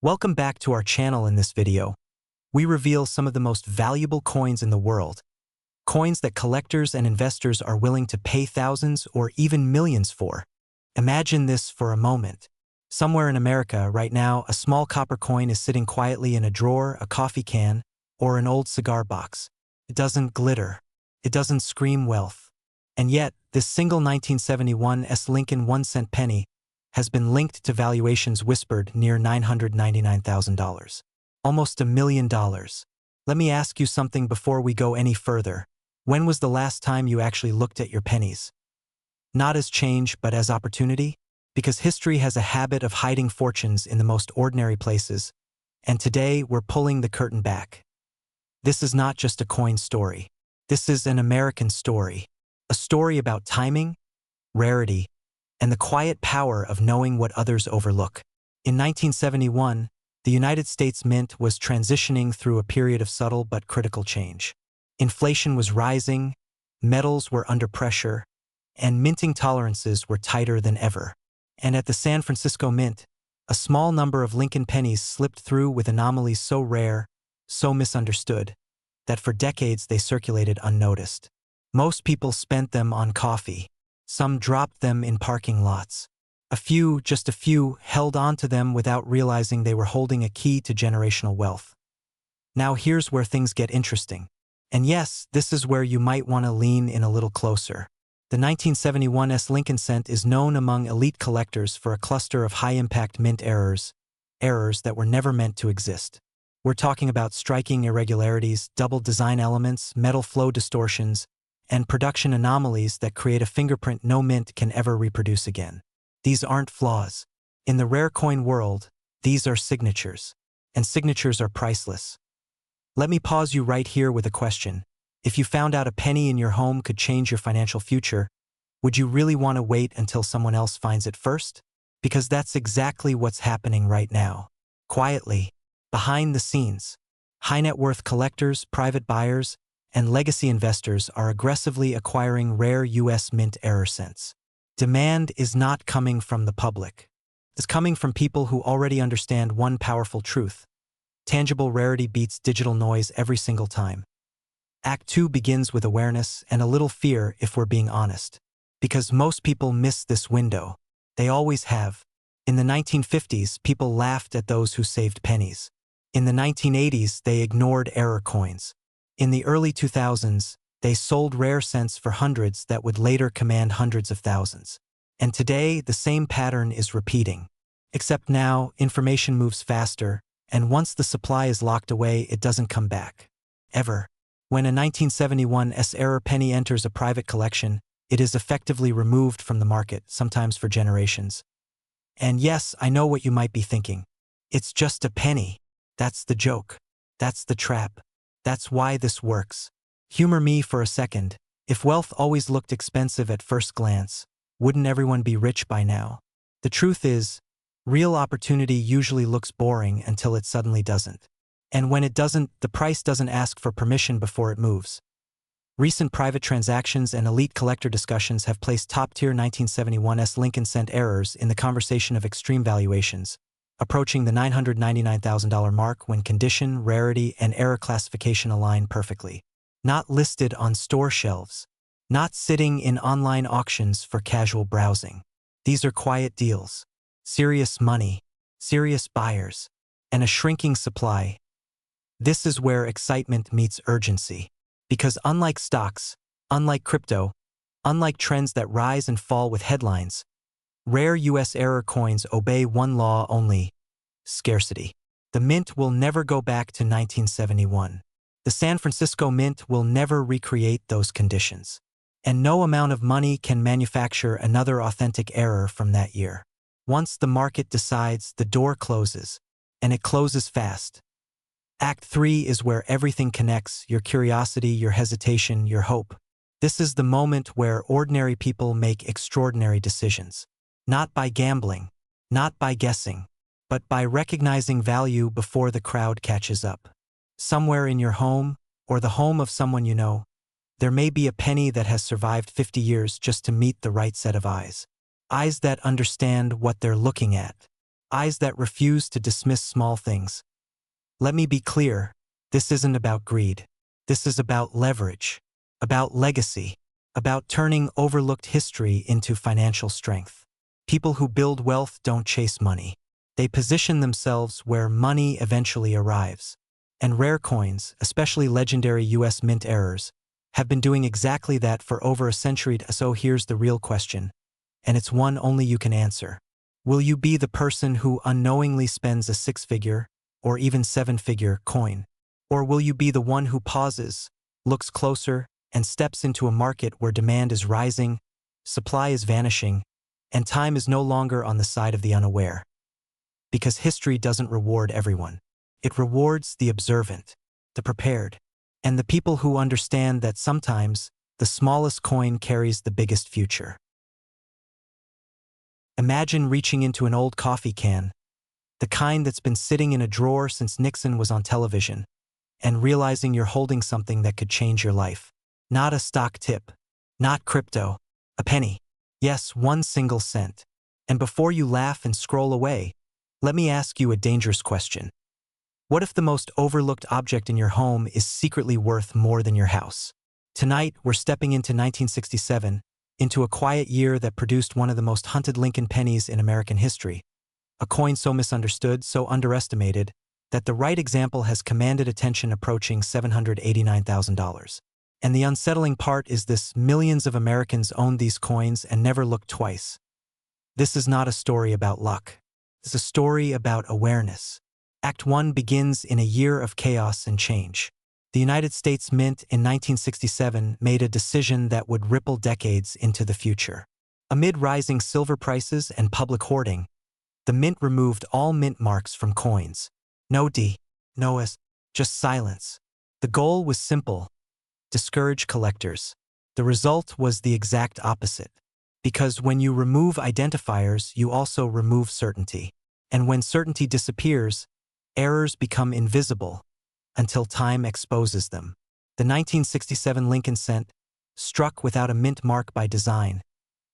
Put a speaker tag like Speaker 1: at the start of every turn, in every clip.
Speaker 1: Welcome back to our channel. In this video, we reveal some of the most valuable coins in the world, coins that collectors and investors are willing to pay thousands or even millions for. Imagine this for a moment. Somewhere in America right now, a small copper coin is sitting quietly in a drawer, a coffee can, or an old cigar box. It doesn't glitter. It doesn't scream wealth. And yet, this single 1971 Lincoln 1-cent penny has been linked to valuations whispered near $999,000. Almost $1 million. Let me ask you something before we go any further. When was the last time you actually looked at your pennies? Not as change, but as opportunity? Because history has a habit of hiding fortunes in the most ordinary places, and today we're pulling the curtain back. This is not just a coin story. This is an American story. A story about timing, rarity, and the quiet power of knowing what others overlook. In 1971, the United States Mint was transitioning through a period of subtle but critical change. Inflation was rising, metals were under pressure, and minting tolerances were tighter than ever. And at the San Francisco Mint, a small number of Lincoln pennies slipped through with anomalies so rare, so misunderstood, that for decades they circulated unnoticed. Most people spent them on coffee. Some dropped them in parking lots. A few, just a few, held on to them without realizing they were holding a key to generational wealth. Now here's where things get interesting. And yes, this is where you might want to lean in a little closer. The 1971 Lincoln cent is known among elite collectors for a cluster of high-impact mint errors that were never meant to exist. We're talking about striking irregularities, double design elements, metal flow distortions, and production anomalies that create a fingerprint no mint can ever reproduce again. These aren't flaws. In the rare coin world, these are signatures. And signatures are priceless. Let me pause you right here with a question. If you found out a penny in your home could change your financial future, would you really want to wait until someone else finds it first? Because that's exactly what's happening right now. Quietly, behind the scenes, high net worth collectors, private buyers, and legacy investors are aggressively acquiring rare U.S. Mint error cents. Demand is not coming from the public. It's coming from people who already understand one powerful truth. Tangible rarity beats digital noise every single time. Act 2 begins with awareness and a little fear, if we're being honest. Because most people miss this window. They always have. In the 1950s, people laughed at those who saved pennies. In the 1980s, they ignored error coins. In the early 2000s, they sold rare cents for hundreds that would later command hundreds of thousands. And today, the same pattern is repeating. Except now, information moves faster, and once the supply is locked away, it doesn't come back. Ever. When a 1971 error penny enters a private collection, it is effectively removed from the market, sometimes for generations. And yes, I know what you might be thinking. It's just a penny. That's the joke. That's the trap. That's why this works. Humor me for a second. If wealth always looked expensive at first glance, wouldn't everyone be rich by now? The truth is, real opportunity usually looks boring until it suddenly doesn't. And when it doesn't, the price doesn't ask for permission before it moves. Recent private transactions and elite collector discussions have placed top-tier 1971 Lincoln cent errors in the conversation of extreme valuations, approaching the $999,000 mark when condition, rarity, and error classification align perfectly. Not listed on store shelves. Not sitting in online auctions for casual browsing. These are quiet deals. Serious money. Serious buyers. And a shrinking supply. This is where excitement meets urgency. Because unlike stocks, unlike crypto, unlike trends that rise and fall with headlines, rare U.S. error coins obey one law only: scarcity. The Mint will never go back to 1971. The San Francisco Mint will never recreate those conditions. And no amount of money can manufacture another authentic error from that year. Once the market decides, the door closes. And it closes fast. Act 3 is where everything connects: your curiosity, your hesitation, your hope. This is the moment where ordinary people make extraordinary decisions. Not by gambling, not by guessing, but by recognizing value before the crowd catches up. Somewhere in your home, or the home of someone you know, there may be a penny that has survived 50 years just to meet the right set of eyes. Eyes that understand what they're looking at. eyes that refuse to dismiss small things. Let me be clear, this isn't about greed. This is about leverage, about legacy, about turning overlooked history into financial strength. People who build wealth don't chase money. They position themselves where money eventually arrives. And rare coins, especially legendary US mint errors, have been doing exactly that for over a century. So here's the real question, and it's one only you can answer. Will you be the person who unknowingly spends a six-figure, or even seven-figure, coin? Or will you be the one who pauses, looks closer, and steps into a market where demand is rising, supply is vanishing, and time is no longer on the side of the unaware? Because history doesn't reward everyone. It rewards the observant, the prepared, and the people who understand that sometimes the smallest coin carries the biggest future. Imagine reaching into an old coffee can, the kind that's been sitting in a drawer since Nixon was on television, and realizing you're holding something that could change your life. Not a stock tip, not crypto, a penny. Yes, 1 single cent. And before you laugh and scroll away, let me ask you a dangerous question. What if the most overlooked object in your home is secretly worth more than your house? Tonight, we're stepping into 1967, into a quiet year that produced one of the most hunted Lincoln pennies in American history. A coin so misunderstood, so underestimated, that the right example has commanded attention approaching $789,000. And the unsettling part is this: millions of Americans own these coins and never look twice. This is not a story about luck. It's a story about awareness. Act 1 begins in a year of chaos and change. The United States Mint in 1967 made a decision that would ripple decades into the future. Amid rising silver prices and public hoarding, the Mint removed all mint marks from coins. No D, no S, just silence. The goal was simple: discourage collectors. The result was the exact opposite. Because when you remove identifiers, you also remove certainty. And when certainty disappears, errors become invisible until time exposes them. The 1967 Lincoln cent, struck without a mint mark by design,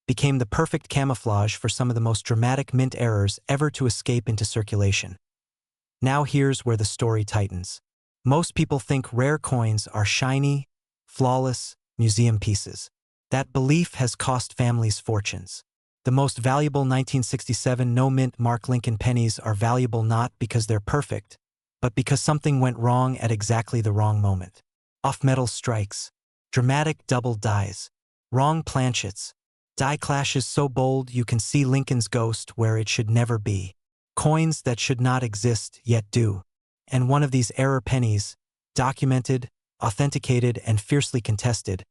Speaker 1: became the perfect camouflage for some of the most dramatic mint errors ever to escape into circulation. Now here's where the story tightens. Most people think rare coins are shiny, flawless museum pieces. That belief has cost families fortunes. The most valuable 1967 no-mint mark Lincoln pennies are valuable not because they're perfect, but because something went wrong at exactly the wrong moment. Off-metal strikes, dramatic double dies, wrong planchets, die clashes so bold you can see Lincoln's ghost where it should never be. Coins that should not exist yet do. And one of these error pennies, documented, authenticated, and fiercely contested,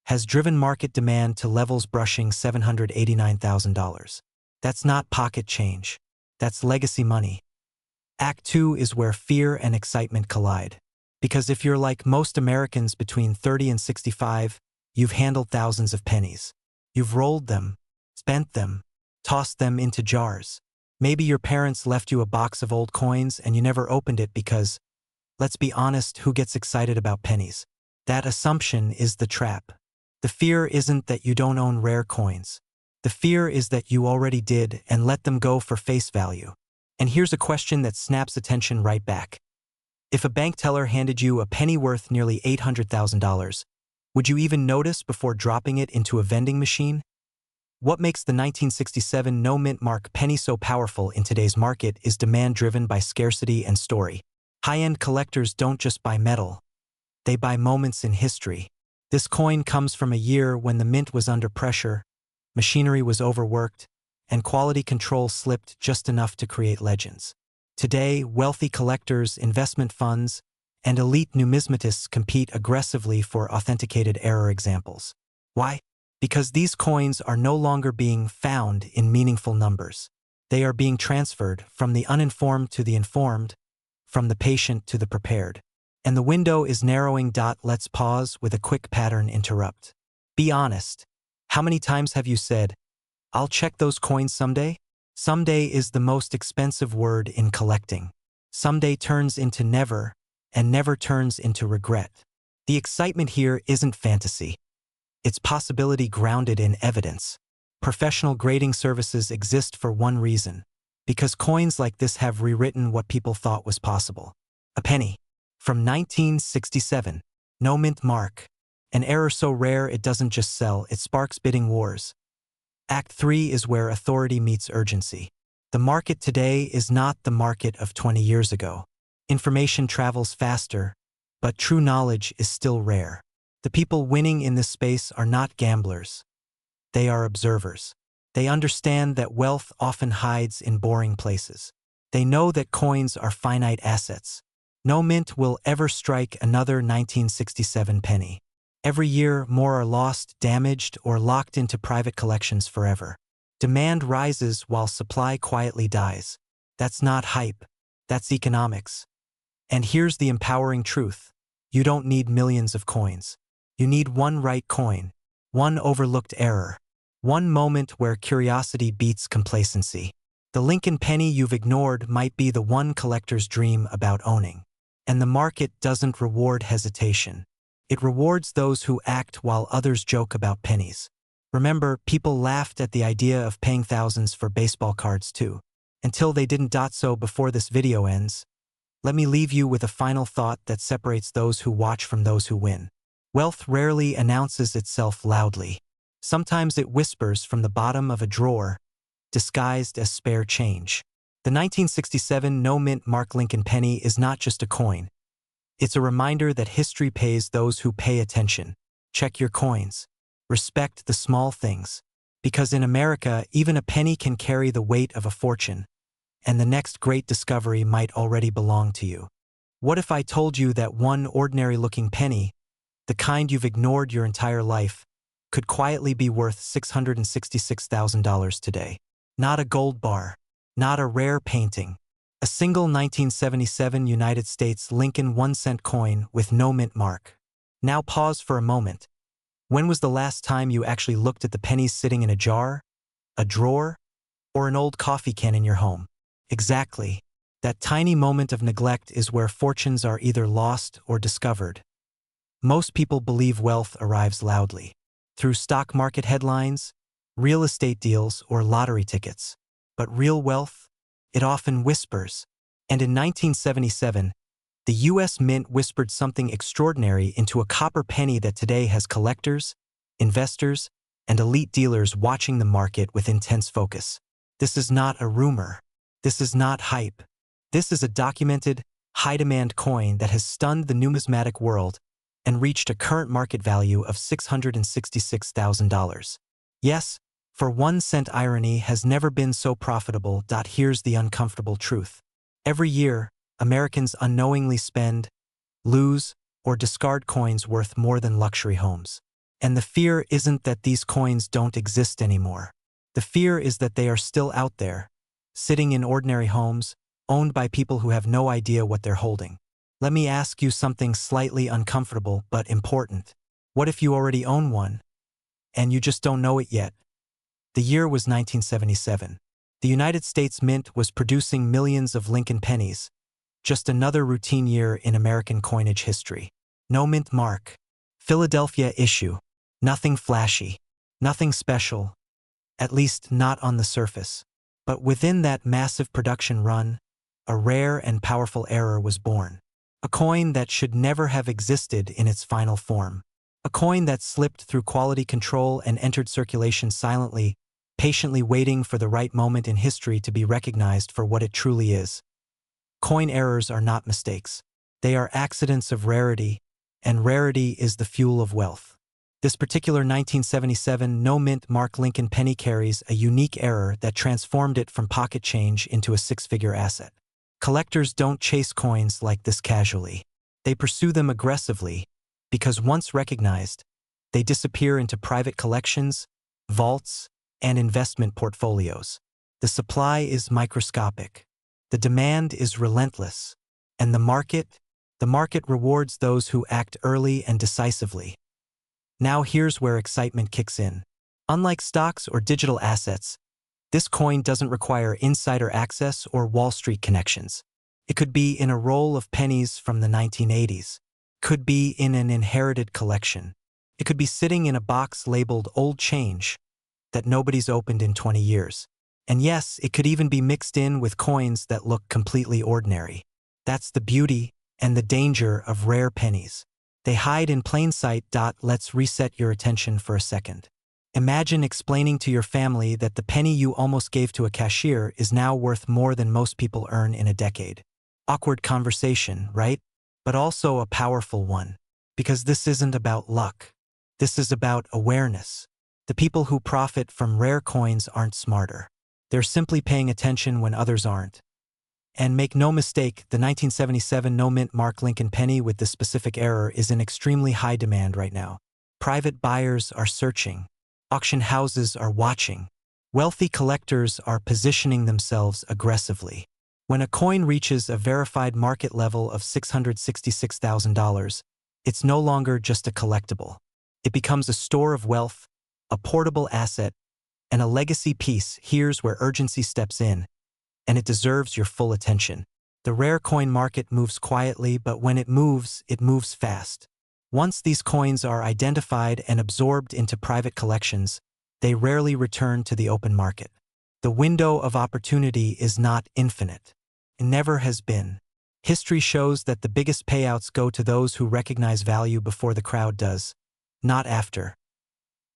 Speaker 1: has driven market demand to levels brushing $789,000. That's not pocket change. That's legacy money. Act 2 is where fear and excitement collide. Because if you're like most Americans between 30 and 65, you've handled thousands of pennies. You've rolled them, spent them, tossed them into jars. Maybe your parents left you a box of old coins and you never opened it because, let's be honest, who gets excited about pennies? That assumption is the trap. The fear isn't that you don't own rare coins. The fear is that you already did and let them go for face value. And here's a question that snaps attention right back. If a bank teller handed you a penny worth nearly $800,000, would you even notice before dropping it into a vending machine? What makes the 1967 no-mint mark penny so powerful in today's market is demand driven by scarcity and story. High-end collectors don't just buy metal. They buy moments in history. This coin comes from a year when the mint was under pressure, machinery was overworked, and quality control slipped just enough to create legends. Today, wealthy collectors, investment funds, and elite numismatists compete aggressively for authenticated error examples. Why? Because these coins are no longer being found in meaningful numbers. They are being transferred from the uninformed to the informed, from the patient to the prepared. And the window is narrowing. Let's pause with a quick pattern interrupt. Be honest. How many times have you said, "I'll check those coins someday"? Someday is the most expensive word in collecting. Someday turns into never, and never turns into regret. The excitement here isn't fantasy. It's possibility grounded in evidence. Professional grading services exist for one reason: Because coins like this have rewritten what people thought was possible. A penny. From 1967. No mint mark. An error so rare it doesn't just sell, it sparks bidding wars. Act 3 is where authority meets urgency. The market today is not the market of 20 years ago. Information travels faster, but true knowledge is still rare. The people winning in this space are not gamblers. They are observers. They understand that wealth often hides in boring places. They know that coins are finite assets. No mint will ever strike another 1967 penny. Every year, more are lost, damaged, or locked into private collections forever. Demand rises while supply quietly dies. That's not hype. That's economics. And here's the empowering truth. You don't need millions of coins. You need one right coin, one overlooked error, one moment where curiosity beats complacency. The Lincoln penny you've ignored might be the one collectors dream about owning. And the market doesn't reward hesitation. It rewards those who act while others joke about pennies. Remember, people laughed at the idea of paying thousands for baseball cards too. Until they didn't. So before this video ends, let me leave you with a final thought that separates those who watch from those who win. Wealth rarely announces itself loudly. Sometimes it whispers from the bottom of a drawer, disguised as spare change. The 1967 no-mint mark Lincoln penny is not just a coin. It's a reminder that history pays those who pay attention. Check your coins. Respect the small things. Because in America, even a penny can carry the weight of a fortune. And the next great discovery might already belong to you. What if I told you that one ordinary-looking penny, the kind you've ignored your entire life, could quietly be worth $666,000 today? Not a gold bar, not a rare painting. A single 1977 United States Lincoln 1-cent coin with no mint mark. Now pause for a moment. When was the last time you actually looked at the pennies sitting in a jar, a drawer, or an old coffee can in your home? Exactly. That tiny moment of neglect is where fortunes are either lost or discovered. Most people believe wealth arrives loudly, through stock market headlines, real estate deals, or lottery tickets. But real wealth? It often whispers. And in 1977, the U.S. Mint whispered something extraordinary into a copper penny that today has collectors, investors, and elite dealers watching the market with intense focus. This is not a rumor. This is not hype. This is a documented, high-demand coin that has stunned the numismatic world and reached a current market value of $666,000. Yes, for 1 cent, irony has never been so profitable. Here's the uncomfortable truth. Every year, Americans unknowingly spend, lose, or discard coins worth more than luxury homes. And the fear isn't that these coins don't exist anymore. The fear is that they are still out there, sitting in ordinary homes, owned by people who have no idea what they're holding. Let me ask you something slightly uncomfortable but important. What if you already own one, and you just don't know it yet? The year was 1977. The United States Mint was producing millions of Lincoln pennies, just another routine year in American coinage history. No mint mark. Philadelphia issue. Nothing flashy. Nothing special. At least not on the surface. But within that massive production run, a rare and powerful error was born. A coin that should never have existed in its final form. A coin that slipped through quality control and entered circulation silently, patiently waiting for the right moment in history to be recognized for what it truly is. Coin errors are not mistakes. They are accidents of rarity, and rarity is the fuel of wealth. This particular 1977 no-mint mark Lincoln penny carries a unique error that transformed it from pocket change into a six-figure asset. Collectors don't chase coins like this casually. They pursue them aggressively, because once recognized, they disappear into private collections, vaults, and investment portfolios. The supply is microscopic. The demand is relentless. And the market rewards those who act early and decisively. Now here's where excitement kicks in. Unlike stocks or digital assets, this coin doesn't require insider access or Wall Street connections. It could be in a roll of pennies from the 1980s. Could be in an inherited collection. It could be sitting in a box labeled old change that nobody's opened in 20 years. And yes, it could even be mixed in with coins that look completely ordinary. That's the beauty and the danger of rare pennies. They hide in plain sight. Let's reset your attention for a second. Imagine explaining to your family that the penny you almost gave to a cashier is now worth more than most people earn in a decade. Awkward conversation, right? But also a powerful one. Because this isn't about luck. This is about awareness. The people who profit from rare coins aren't smarter. They're simply paying attention when others aren't. And make no mistake, the 1977 no-mint Mark Lincoln penny with this specific error is in extremely high demand right now. Private buyers are searching. Auction houses are watching. Wealthy collectors are positioning themselves aggressively. When a coin reaches a verified market level of $666,000, it's no longer just a collectible. It becomes a store of wealth, a portable asset, and a legacy piece. Here's where urgency steps in, and it deserves your full attention. The rare coin market moves quietly, but when it moves fast. Once these coins are identified and absorbed into private collections, they rarely return to the open market. The window of opportunity is not infinite. It never has been. History shows that the biggest payouts go to those who recognize value before the crowd does, not after.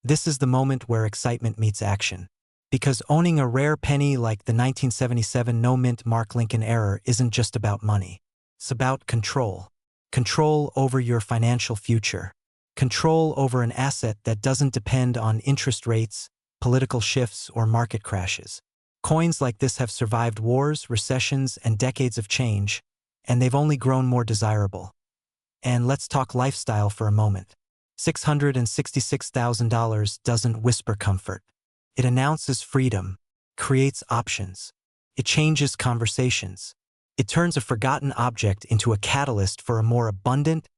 Speaker 1: This is the moment where excitement meets action. Because owning a rare penny like the 1977 no-mint Mark Lincoln error isn't just about money. It's about control. Control over your financial future. Control over an asset that doesn't depend on interest rates, political shifts, or market crashes. Coins like this have survived wars, recessions, and decades of change, and they've only grown more desirable. And let's talk lifestyle for a moment. $666,000 doesn't whisper comfort. It announces freedom, creates options. It changes conversations. It turns a forgotten object into a catalyst for a more abundant,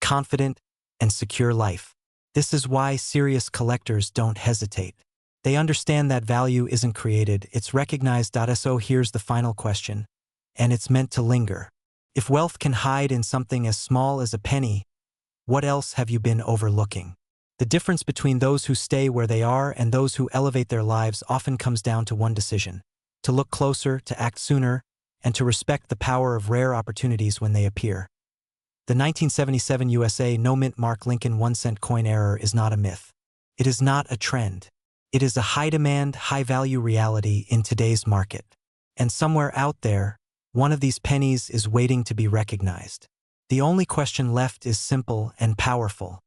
Speaker 1: confident, and secure life. This is why serious collectors don't hesitate. They understand that value isn't created, it's recognized. So here's the final question, and it's meant to linger. If wealth can hide in something as small as a penny, what else have you been overlooking? The difference between those who stay where they are and those who elevate their lives often comes down to one decision: to look closer, to act sooner, and to respect the power of rare opportunities when they appear. The 1977 USA no-mint Mark Lincoln 1-cent coin error is not a myth. It is not a trend. It is a high-demand, high-value reality in today's market. And somewhere out there, one of these pennies is waiting to be recognized. The only question left is simple and powerful.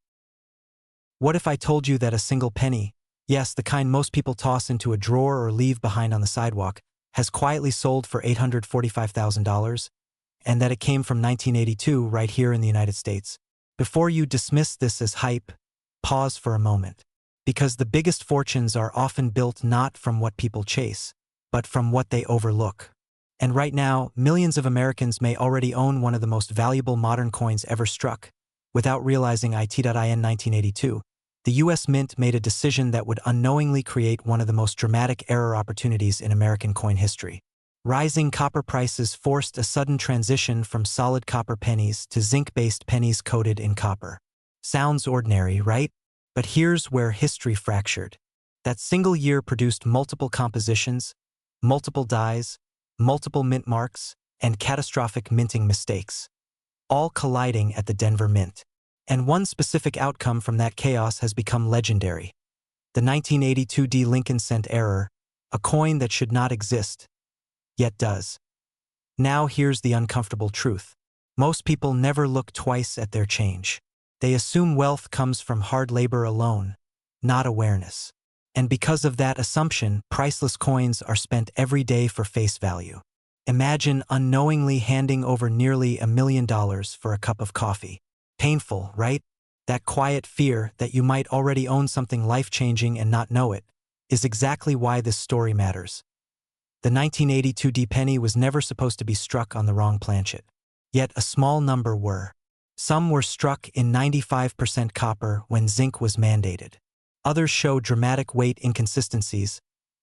Speaker 1: What if I told you that a single penny, yes, the kind most people toss into a drawer or leave behind on the sidewalk, has quietly sold for $845,000, and that it came from 1982 right here in the United States? Before you dismiss this as hype, pause for a moment. Because the biggest fortunes are often built not from what people chase, but from what they overlook. And right now, millions of Americans may already own one of the most valuable modern coins ever struck, without realizing it. In 1982, the U.S. Mint made a decision that would unknowingly create one of the most dramatic error opportunities in American coin history. Rising copper prices forced a sudden transition from solid copper pennies to zinc-based pennies coated in copper. Sounds ordinary, right? But here's where history fractured. That single year produced multiple compositions, multiple dies, multiple mint marks, and catastrophic minting mistakes, all colliding at the Denver Mint. And one specific outcome from that chaos has become legendary. The 1982 D. Lincoln cent error, a coin that should not exist, yet does. Now here's the uncomfortable truth. Most people never look twice at their change. They assume wealth comes from hard labor alone, not awareness. And because of that assumption, priceless coins are spent every day for face value. Imagine unknowingly handing over nearly $1 million for a cup of coffee. Painful, right? That quiet fear that you might already own something life-changing and not know it is exactly why this story matters. The 1982 D penny was never supposed to be struck on the wrong planchet. Yet a small number were. Some were struck in 95% copper when zinc was mandated. Others show dramatic weight inconsistencies,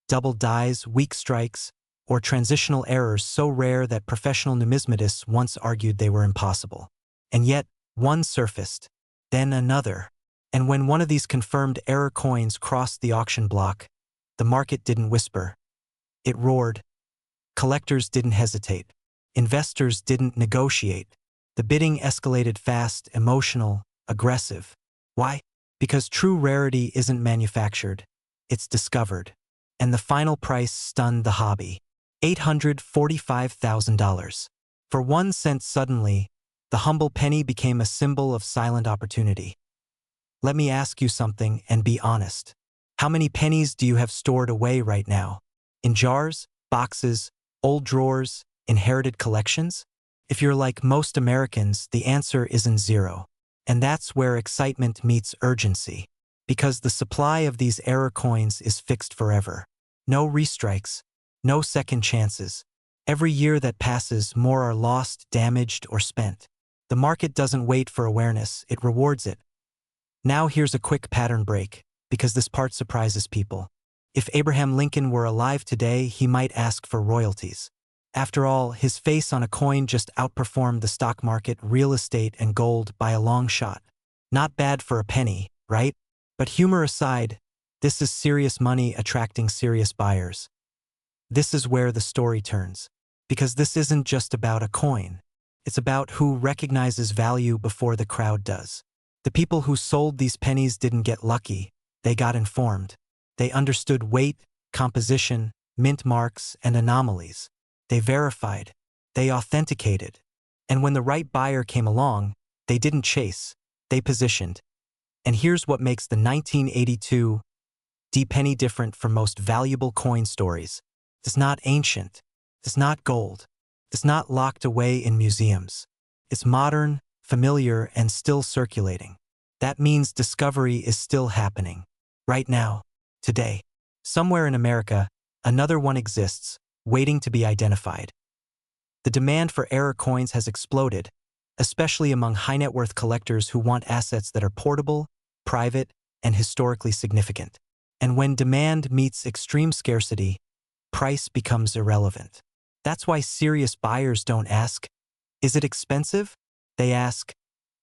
Speaker 1: double dies, weak strikes, or transitional errors so rare that professional numismatists once argued they were impossible. And yet, one surfaced, then another. And when one of these confirmed error coins crossed the auction block, the market didn't whisper. It roared. Collectors didn't hesitate. Investors didn't negotiate. The bidding escalated fast, emotional, aggressive. Why? Because true rarity isn't manufactured, it's discovered. And the final price stunned the hobby. $845,000. For 1 cent suddenly, the humble penny became a symbol of silent opportunity. Let me ask you something and be honest. How many pennies do you have stored away right now? In jars, boxes, old drawers, inherited collections? If you're like most Americans, the answer isn't zero. And that's where excitement meets urgency. Because the supply of these error coins is fixed forever. No restrikes, no second chances. Every year that passes, more are lost, damaged, or spent. The market doesn't wait for awareness, it rewards it. Now here's a quick pattern break, because this part surprises people. If Abraham Lincoln were alive today, he might ask for royalties. After all, his face on a coin just outperformed the stock market, real estate, and gold by a long shot. Not bad for a penny, right? But humor aside, this is serious money attracting serious buyers. This is where the story turns. Because this isn't just about a coin. It's about who recognizes value before the crowd does. The people who sold these pennies didn't get lucky, they got informed. They understood weight, composition, mint marks, and anomalies. They verified. They authenticated. And when the right buyer came along, they didn't chase, they positioned. And here's what makes the 1982 D penny different from most valuable coin stories. It's not ancient. It's not gold. It's not locked away in museums. It's modern, familiar, and still circulating. That means discovery is still happening. Right now, today. Somewhere in America, another one exists, waiting to be identified. The demand for error coins has exploded, especially among high-net-worth collectors who want assets that are portable, private, and historically significant. And when demand meets extreme scarcity, price becomes irrelevant. That's why serious buyers don't ask, "Is it expensive?" They ask,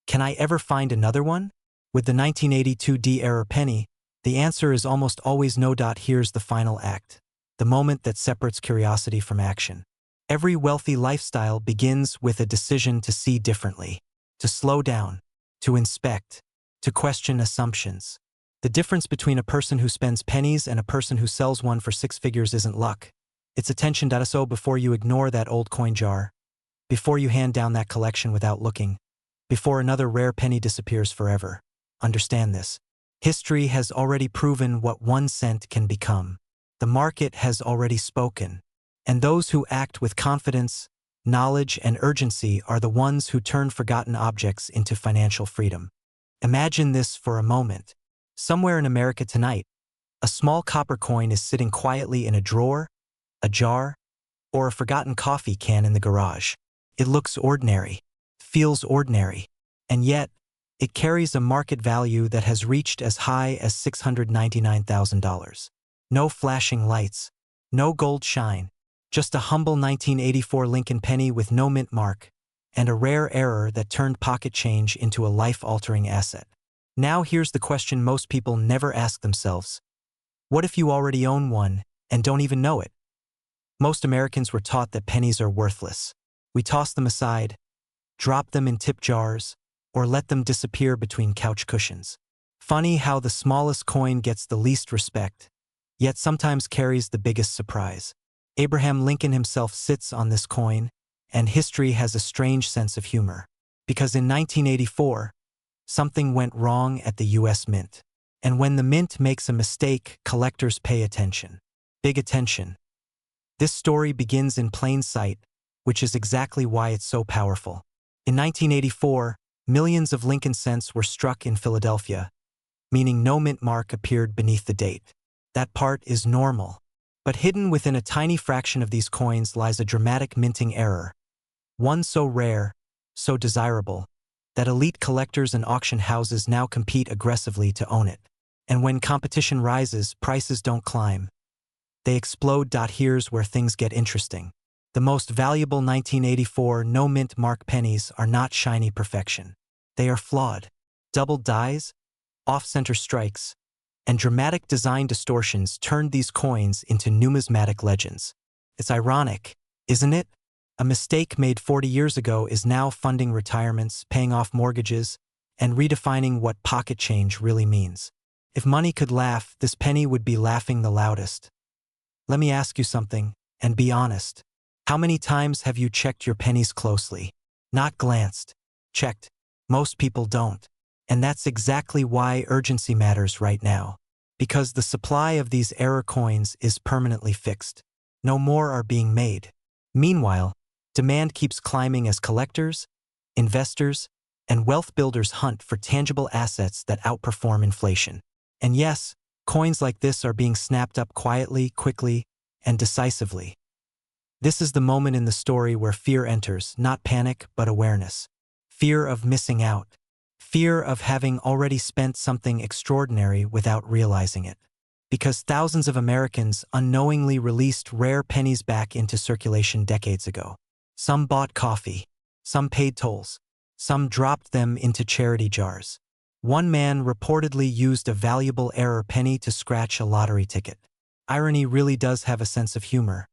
Speaker 1: "Can I ever find another one?" With the 1982 D-era penny, the answer is almost always no. Here's the final act, the moment that separates curiosity from action. Every wealthy lifestyle begins with a decision to see differently, to slow down, to inspect, to question assumptions. The difference between a person who spends pennies and a person who sells one for 6 figures isn't luck. It's attention. So before you ignore that old coin jar, before you hand down that collection without looking, before another rare penny disappears forever, understand this. History has already proven what 1 cent can become. The market has already spoken. And those who act with confidence, knowledge, and urgency are the ones who turn forgotten objects into financial freedom. Imagine this for a moment. Somewhere in America tonight, a small copper coin is sitting quietly in a drawer, a jar, or a forgotten coffee can in the garage. It looks ordinary, feels ordinary, and yet, it carries a market value that has reached as high as $699,000. No flashing lights, no gold shine, just a humble 1984 Lincoln penny with no mint mark, and a rare error that turned pocket change into a life-altering asset. Now here's the question most people never ask themselves. What if you already own one and don't even know it? Most Americans were taught that pennies are worthless. We toss them aside, drop them in tip jars, or let them disappear between couch cushions. Funny how the smallest coin gets the least respect, yet sometimes carries the biggest surprise. Abraham Lincoln himself sits on this coin, and history has a strange sense of humor. Because in 1984, something went wrong at the US Mint. And when the mint makes a mistake, collectors pay attention. Big attention. This story begins in plain sight, which is exactly why it's so powerful. In 1984, millions of Lincoln cents were struck in Philadelphia, meaning no mint mark appeared beneath the date. That part is normal. But hidden within a tiny fraction of these coins lies a dramatic minting error. One so rare, so desirable, that elite collectors and auction houses now compete aggressively to own it. And when competition rises, prices don't climb. They explode. Here's where things get interesting. The most valuable 1984 no-mint mark pennies are not shiny perfection. They are flawed. Double dies, off-center strikes, and dramatic design distortions turned these coins into numismatic legends. It's ironic, isn't it? A mistake made 40 years ago is now funding retirements, paying off mortgages, and redefining what pocket change really means. If money could laugh, this penny would be laughing the loudest. Let me ask you something, and be honest. How many times have you checked your pennies closely? Not glanced. Checked. Most people don't. And that's exactly why urgency matters right now. Because the supply of these error coins is permanently fixed. No more are being made. Meanwhile, demand keeps climbing as collectors, investors, and wealth builders hunt for tangible assets that outperform inflation. And yes, coins like this are being snapped up quietly, quickly, and decisively. This is the moment in the story where fear enters, not panic, but awareness. Fear of missing out. Fear of having already spent something extraordinary without realizing it. Because thousands of Americans unknowingly released rare pennies back into circulation decades ago. Some bought coffee. Some paid tolls. Some dropped them into charity jars. One man reportedly used a valuable error penny to scratch a lottery ticket. Irony really does have a sense of humor.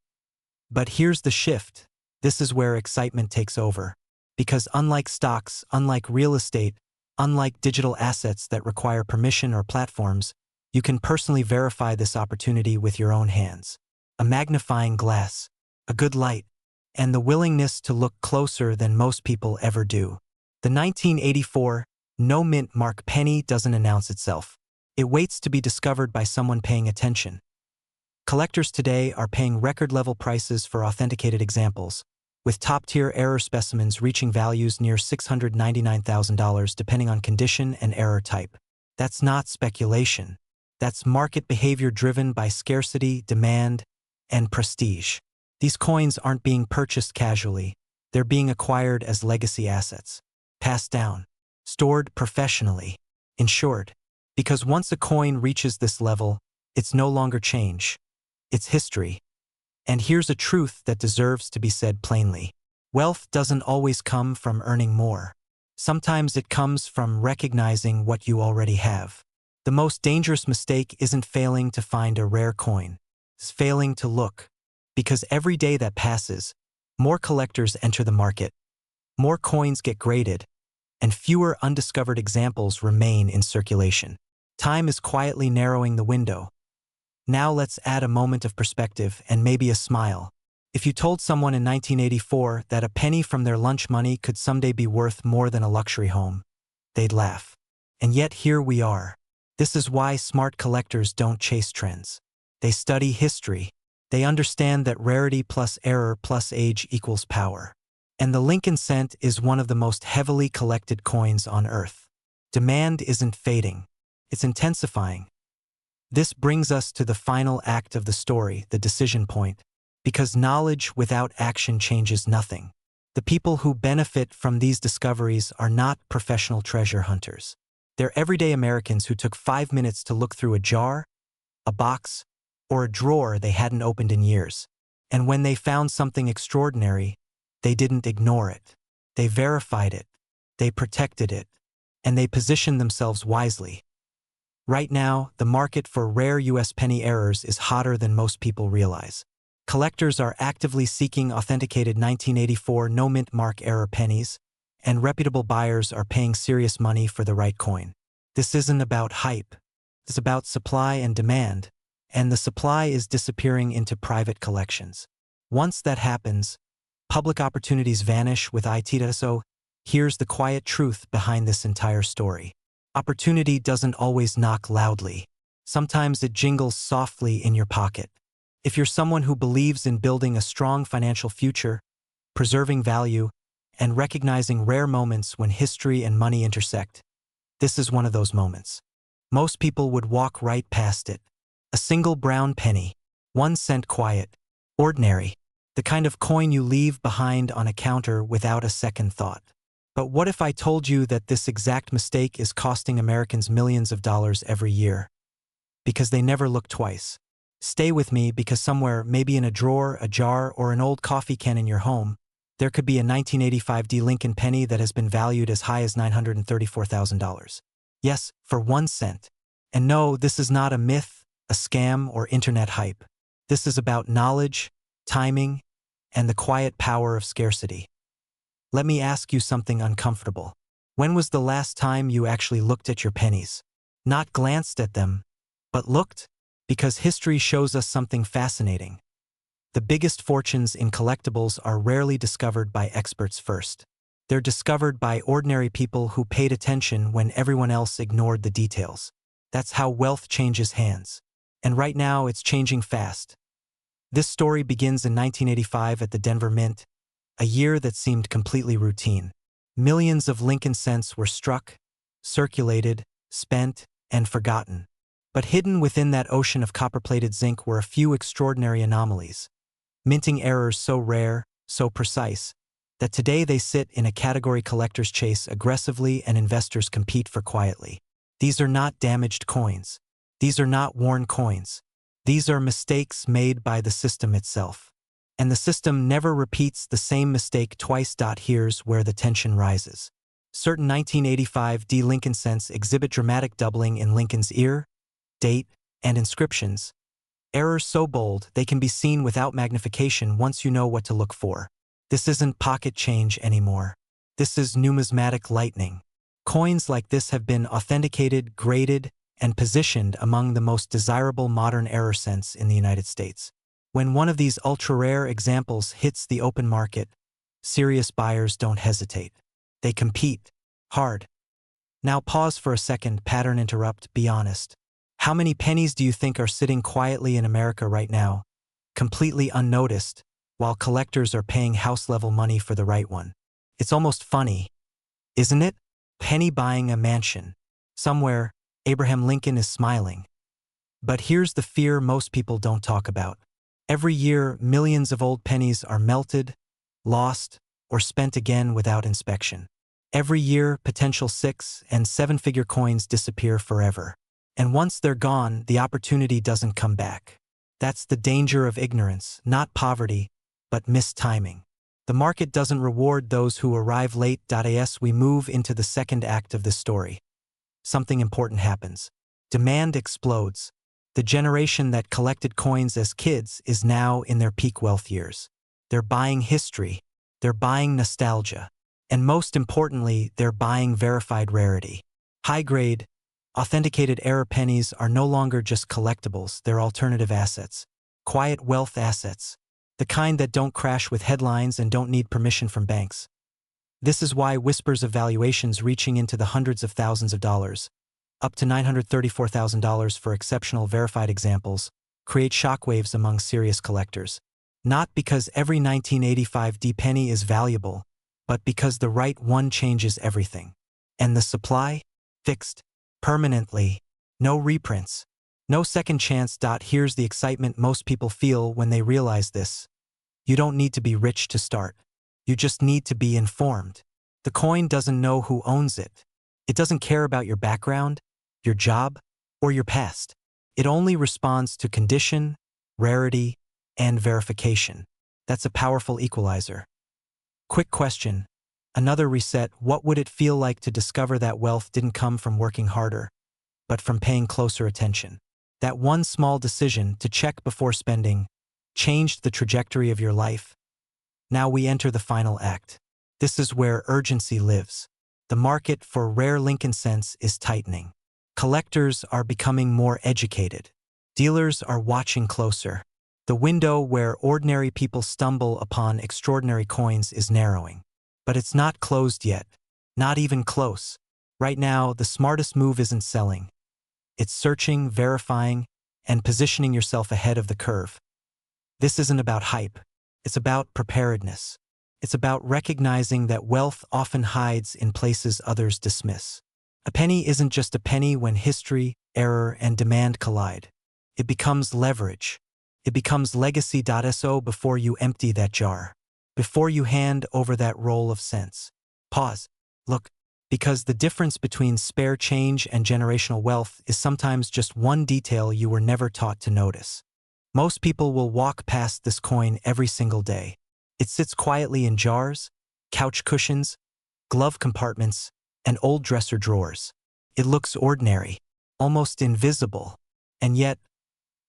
Speaker 1: But here's the shift. This is where excitement takes over. Because unlike stocks, unlike real estate, unlike digital assets that require permission or platforms, you can personally verify this opportunity with your own hands. A magnifying glass, a good light, and the willingness to look closer than most people ever do. The 1984 no-mint mark penny doesn't announce itself. It waits to be discovered by someone paying attention. Collectors today are paying record-level prices for authenticated examples, with top-tier error specimens reaching values near $699,000 depending on condition and error type. That's not speculation. That's market behavior driven by scarcity, demand, and prestige. These coins aren't being purchased casually. They're being acquired as legacy assets, passed down, stored professionally. In short, because once a coin reaches this level, it's no longer change. It's history. And here's a truth that deserves to be said plainly. Wealth doesn't always come from earning more. Sometimes it comes from recognizing what you already have. The most dangerous mistake isn't failing to find a rare coin. It's failing to look. Because every day that passes, more collectors enter the market, more coins get graded, and fewer undiscovered examples remain in circulation. Time is quietly narrowing the window. Now let's add a moment of perspective and maybe a smile. If you told someone in 1984 that a penny from their lunch money could someday be worth more than a luxury home, they'd laugh. And yet here we are. This is why smart collectors don't chase trends. They study history. They understand that rarity plus error plus age equals power. And the Lincoln cent is one of the most heavily collected coins on Earth. Demand isn't fading. It's intensifying. This brings us to the final act of the story, the decision point. Because knowledge without action changes nothing. The people who benefit from these discoveries are not professional treasure hunters. They're everyday Americans who took 5 minutes to look through a jar, a box, or a drawer they hadn't opened in years. And when they found something extraordinary, they didn't ignore it. They verified it. They protected it. And they positioned themselves wisely. Right now, the market for rare U.S. penny errors is hotter than most people realize. Collectors are actively seeking authenticated 1984 no-mint mark error pennies, and reputable buyers are paying serious money for the right coin. This isn't about hype. It's about supply and demand, and the supply is disappearing into private collections. Once that happens, public opportunities vanish with IT. So here's the quiet truth behind this entire story. Opportunity doesn't always knock loudly. Sometimes it jingles softly in your pocket. If you're someone who believes in building a strong financial future, preserving value, and recognizing rare moments when history and money intersect, this is one of those moments. Most people would walk right past it. A single brown penny, 1 cent quiet, ordinary, the kind of coin you leave behind on a counter without a second thought. But what if I told you that this exact mistake is costing Americans millions of dollars every year? Because they never look twice. Stay with me, because somewhere, maybe in a drawer, a jar, or an old coffee can in your home, there could be a 1985 Lincoln penny that has been valued as high as $934,000. Yes, for 1 cent. And no, this is not a myth, a scam, or internet hype. This is about knowledge, timing, and the quiet power of scarcity. Let me ask you something uncomfortable. When was the last time you actually looked at your pennies? Not glanced at them, but looked? Because history shows us something fascinating. The biggest fortunes in collectibles are rarely discovered by experts first. They're discovered by ordinary people who paid attention when everyone else ignored the details. That's how wealth changes hands. And right now, it's changing fast. This story begins in 1985 at the Denver Mint, a year that seemed completely routine. Millions of Lincoln cents were struck, circulated, spent, and forgotten. But hidden within that ocean of copper-plated zinc were a few extraordinary anomalies. Minting errors so rare, so precise, that today they sit in a category collectors chase aggressively and investors compete for quietly. These are not damaged coins. These are not worn coins. These are mistakes made by the system itself. And the system never repeats the same mistake twice. Here's where the tension rises. Certain 1985 D Lincoln cents exhibit dramatic doubling in Lincoln's ear, date, and inscriptions. Errors so bold they can be seen without magnification once you know what to look for. This isn't pocket change anymore. This is numismatic lightning. Coins like this have been authenticated, graded, and positioned among the most desirable modern error cents in the United States. When one of these ultra-rare examples hits the open market, serious buyers don't hesitate. They compete hard. Now pause for a second, pattern interrupt, be honest. How many pennies do you think are sitting quietly in America right now, completely unnoticed, while collectors are paying house-level money for the right one? It's almost funny, isn't it? Penny buying a mansion. Somewhere, Abraham Lincoln is smiling. But here's the fear most people don't talk about. Every year, millions of old pennies are melted, lost, or spent again without inspection. Every year, potential 6- and 7-figure coins disappear forever. And once they're gone, the opportunity doesn't come back. That's the danger of ignorance, not poverty, but mistiming. The market doesn't reward those who arrive late. As we move into the second act of this story, something important happens. Demand explodes. The generation that collected coins as kids is now in their peak wealth years. They're buying history. They're buying nostalgia. And most importantly, they're buying verified rarity. High-grade, authenticated error pennies are no longer just collectibles, they're alternative assets. Quiet wealth assets. The kind that don't crash with headlines and don't need permission from banks. This is why whispers of valuations reaching into the hundreds of thousands of dollars, up to $934,000 for exceptional verified examples, create shockwaves among serious collectors. Not because every 1985 D penny is valuable, but because the right one changes everything. And the supply? Fixed. Permanently. No reprints. No second chance. Here's the excitement most people feel when they realize this. You don't need to be rich to start. You just need to be informed. The coin doesn't know who owns it. It doesn't care about your background, your job, or your past. It only responds to condition, rarity, and verification. That's a powerful equalizer. Quick question. Another reset. What would it feel like to discover that wealth didn't come from working harder, but from paying closer attention? That one small decision to check before spending changed the trajectory of your life. Now we enter the final act. This is where urgency lives. The market for rare Lincoln cents is tightening. Collectors are becoming more educated. Dealers are watching closer. The window where ordinary people stumble upon extraordinary coins is narrowing. But it's not closed yet. Not even close. Right now, the smartest move isn't selling. It's searching, verifying, and positioning yourself ahead of the curve. This isn't about hype. It's about preparedness. It's about recognizing that wealth often hides in places others dismiss. A penny isn't just a penny when history, error, and demand collide. It becomes leverage. It becomes legacy. So before you empty that jar, before you hand over that roll of cents, pause. Look, because the difference between spare change and generational wealth is sometimes just one detail you were never taught to notice. Most people will walk past this coin every single day. It sits quietly in jars, couch cushions, glove compartments, and old dresser drawers. It looks ordinary. almost invisible. And yet,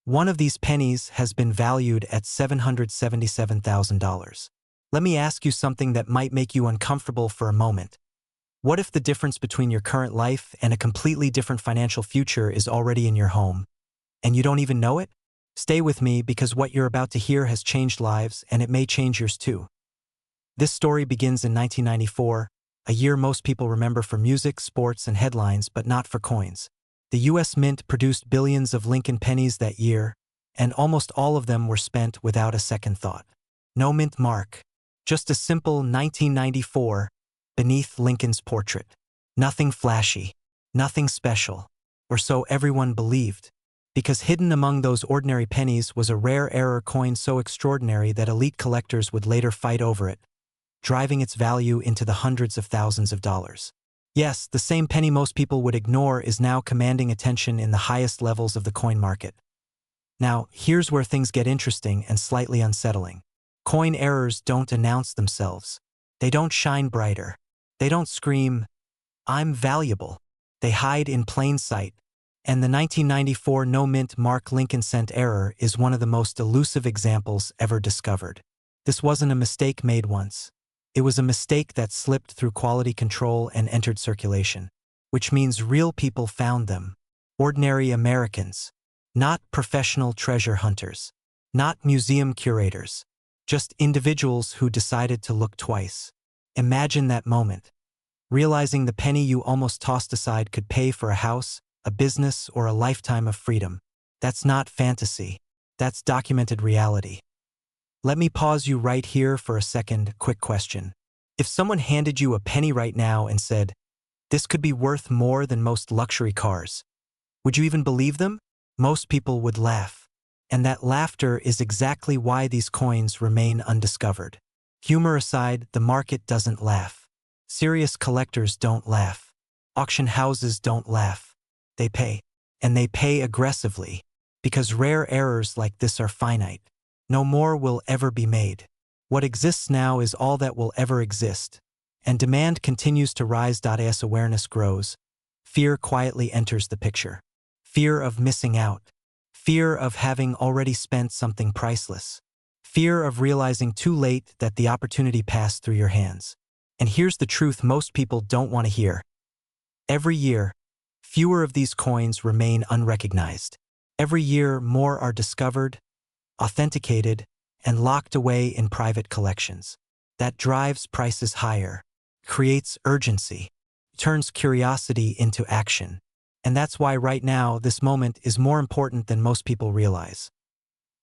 Speaker 1: one of these pennies has been valued at $777,000. Let me ask you something that might make you uncomfortable for a moment. What if the difference between your current life and a completely different financial future is already in your home, and you don't even know it? Stay with me because what you're about to hear has changed lives, and it may change yours too. This story begins in 1994, a year most people remember for music, sports, and headlines, but not for coins. The U.S. Mint produced billions of Lincoln pennies that year, and almost all of them were spent without a second thought. No mint mark, just a simple 1994 beneath Lincoln's portrait. Nothing flashy, nothing special, or so everyone believed, because hidden among those ordinary pennies was a rare error coin so extraordinary that elite collectors would later fight over it, driving its value into the hundreds of thousands of dollars. Yes, the same penny most people would ignore is now commanding attention in the highest levels of the coin market. Now, here's where things get interesting and slightly unsettling. Coin errors don't announce themselves. They don't shine brighter. They don't scream, "I'm valuable." They hide in plain sight. And the 1994 no-mint mark Lincoln cent error is one of the most elusive examples ever discovered. This wasn't a mistake made once. It was a mistake that slipped through quality control and entered circulation, which means real people found them. Ordinary Americans. Not professional treasure hunters. Not museum curators. Just individuals who decided to look twice. Imagine that moment. Realizing the penny you almost tossed aside could pay for a house, a business, or a lifetime of freedom. That's not fantasy. That's documented reality. Let me pause you right here for a second. Quick question. If someone handed you a penny right now and said, "This could be worth more than most luxury cars," would you even believe them? Most people would laugh. And that laughter is exactly why these coins remain undiscovered. Humor aside, the market doesn't laugh. Serious collectors don't laugh. Auction houses don't laugh. They pay. And they pay aggressively. Because rare errors like this are finite. No more will ever be made. What exists now is all that will ever exist. And demand continues to rise. As awareness grows, fear quietly enters the picture. Fear of missing out. Fear of having already spent something priceless. Fear of realizing too late that the opportunity passed through your hands. And here's the truth most people don't want to hear. Every year, fewer of these coins remain unrecognized. Every year, more are discovered, authenticated, and locked away in private collections. That drives prices higher, creates urgency, turns curiosity into action. And that's why right now, this moment is more important than most people realize.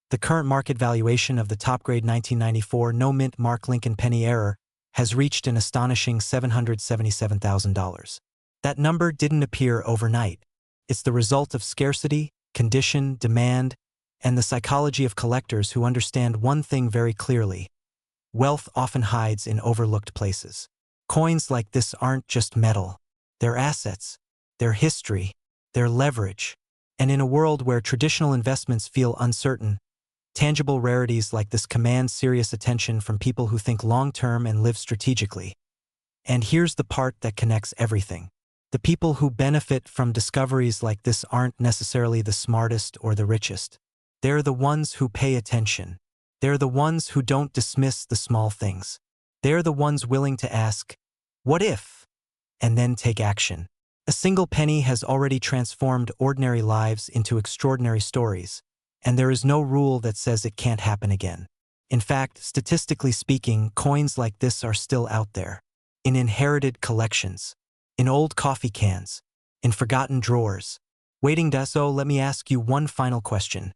Speaker 1: The current market valuation of the top-grade 1994 no-mint mark Lincoln penny error has reached an astonishing $777,000. That number didn't appear overnight. It's the result of scarcity, condition, demand, and the psychology of collectors who understand one thing very clearly. Wealth often hides in overlooked places. Coins like this aren't just metal. They're assets, their history, their leverage. And in a world where traditional investments feel uncertain, tangible rarities like this command serious attention from people who think long-term and live strategically. And here's the part that connects everything. The people who benefit from discoveries like this aren't necessarily the smartest or the richest. They're the ones who pay attention. They're the ones who don't dismiss the small things. They're the ones willing to ask, "What if?" and then take action. A single penny has already transformed ordinary lives into extraordinary stories, and there is no rule that says it can't happen again. In fact, statistically speaking, coins like this are still out there. In inherited collections, in old coffee cans, in forgotten drawers. Waiting to so let me ask you one final question.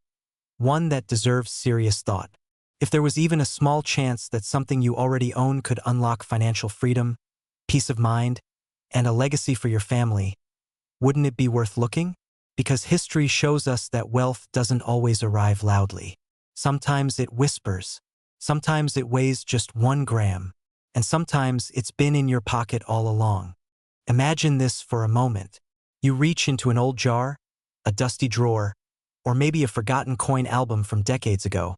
Speaker 1: One that deserves serious thought. If there was even a small chance that something you already own could unlock financial freedom, peace of mind, and a legacy for your family, wouldn't it be worth looking? Because history shows us that wealth doesn't always arrive loudly. Sometimes it whispers. Sometimes it weighs just 1 gram. And sometimes it's been in your pocket all along. Imagine this for a moment. You reach into an old jar, a dusty drawer, or maybe a forgotten coin album from decades ago.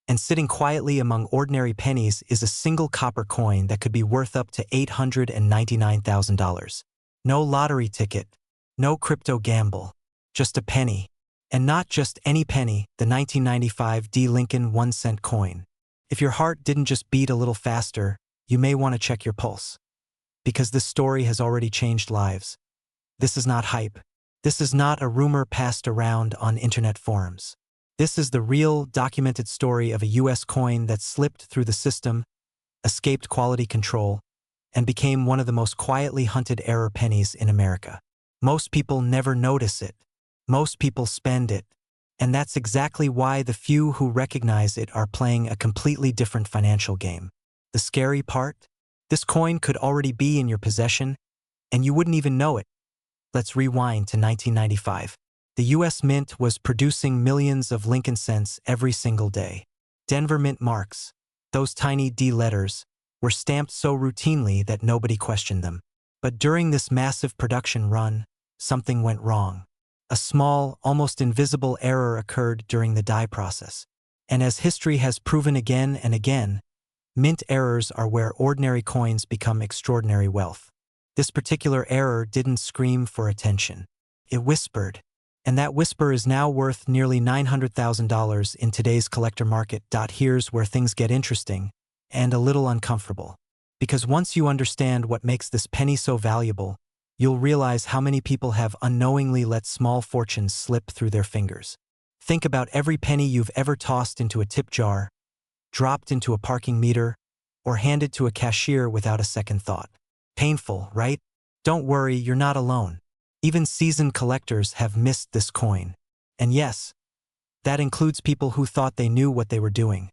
Speaker 1: And sitting quietly among ordinary pennies is a single copper coin that could be worth up to $899,000. No lottery ticket, no crypto gamble, Just a penny. And not just any penny, the 1995 D. Lincoln 1-cent coin. If your heart didn't just beat a little faster, you may want to check your pulse. Because this story has already changed lives. This is not hype. This is not a rumor passed around on internet forums. This is the real, documented story of a US coin that slipped through the system, escaped quality control, and became one of the most quietly hunted error pennies in America. Most people never notice it. Most people spend it. And that's exactly why the few who recognize it are playing a completely different financial game. The scary part? This coin could already be in your possession, and you wouldn't even know it. Let's rewind to 1995. The US Mint was producing millions of Lincoln cents every single day. Denver Mint marks, those tiny D letters, were stamped so routinely that nobody questioned them. But during this massive production run, something went wrong. A small, almost invisible error occurred during the die process. And as history has proven again and again, mint errors are where ordinary coins become extraordinary wealth. This particular error didn't scream for attention. It whispered. And that whisper is now worth nearly $900,000 in today's collector market. Here's where things get interesting and a little uncomfortable. Because once you understand what makes this penny so valuable, you'll realize how many people have unknowingly let small fortunes slip through their fingers. Think about every penny you've ever tossed into a tip jar, dropped into a parking meter, or handed to a cashier without a second thought. Painful, right? Don't worry, you're not alone. Even seasoned collectors have missed this coin. And yes, that includes people who thought they knew what they were doing.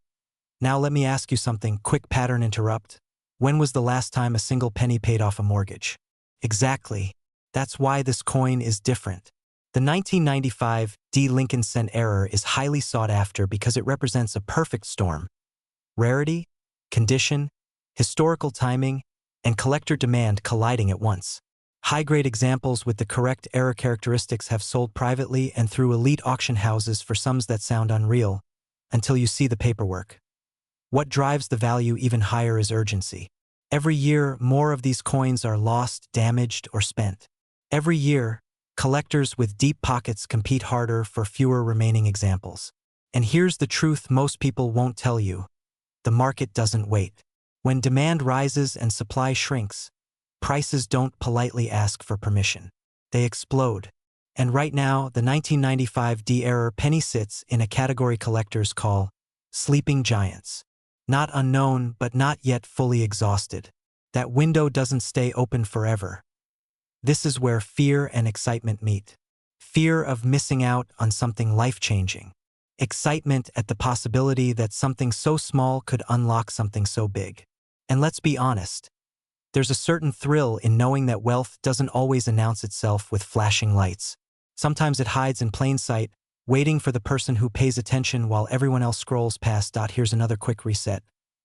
Speaker 1: Now let me ask you something, quick pattern interrupt. When was the last time a single penny paid off a mortgage? Exactly. That's why this coin is different. The 1995 D. Lincoln cent error is highly sought after because it represents a perfect storm. Rarity, condition, historical timing, and collector demand colliding at once. High-grade examples with the correct error characteristics have sold privately and through elite auction houses for sums that sound unreal, until you see the paperwork. What drives the value even higher is urgency. Every year, more of these coins are lost, damaged, or spent. Every year, collectors with deep pockets compete harder for fewer remaining examples. And here's the truth most people won't tell you. The market doesn't wait. When demand rises and supply shrinks, prices don't politely ask for permission. They explode. And right now, the 1995 D error penny sits in a category collectors call sleeping giants. Not unknown, but not yet fully exhausted. That window doesn't stay open forever. This is where fear and excitement meet. Fear of missing out on something life-changing. Excitement at the possibility that something so small could unlock something so big. And let's be honest, there's a certain thrill in knowing that wealth doesn't always announce itself with flashing lights. Sometimes it hides in plain sight, waiting for the person who pays attention while everyone else scrolls past. Here's another quick reset.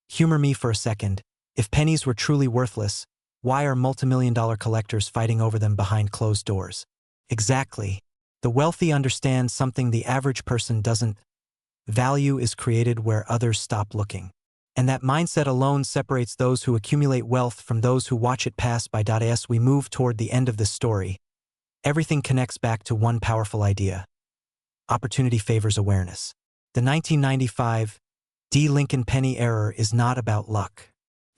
Speaker 1: Humor me for a second. If pennies were truly worthless, why are multimillion-dollar collectors fighting over them behind closed doors? Exactly. The wealthy understand something the average person doesn't. Value is created where others stop looking. And that mindset alone separates those who accumulate wealth from those who watch it pass by. As we move toward the end of this story, everything connects back to one powerful idea. Opportunity favors awareness. The 1995 D. Lincoln penny error is not about luck.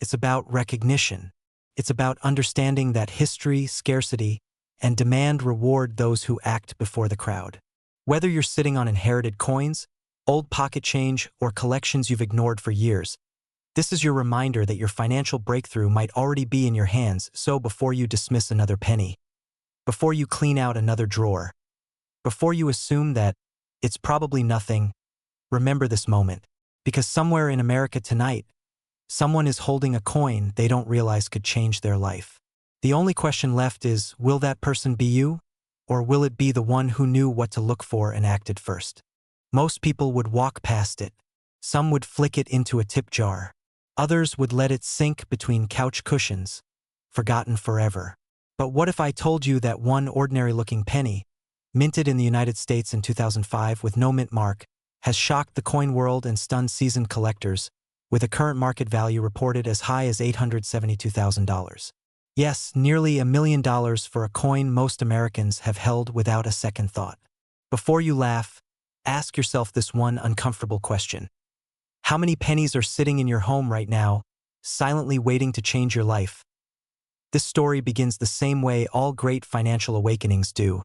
Speaker 1: It's about recognition. It's about understanding that history, scarcity, and demand reward those who act before the crowd. Whether you're sitting on inherited coins, old pocket change, or collections you've ignored for years, this is your reminder that your financial breakthrough might already be in your hands. So before you dismiss another penny, before you clean out another drawer, before you assume that it's probably nothing, remember this moment. Because somewhere in America tonight, someone is holding a coin they don't realize could change their life. The only question left is, will that person be you? Or will it be the one who knew what to look for and acted first? Most people would walk past it. Some would flick it into a tip jar. Others would let it sink between couch cushions, forgotten forever. But what if I told you that one ordinary-looking penny, minted in the United States in 2005 with no mint mark, has shocked the coin world and stunned seasoned collectors, with a current market value reported as high as $872,000. Yes, nearly $1 million for a coin most Americans have held without a second thought. Before you laugh, ask yourself this one uncomfortable question. How many pennies are sitting in your home right now, silently waiting to change your life? This story begins the same way all great financial awakenings do.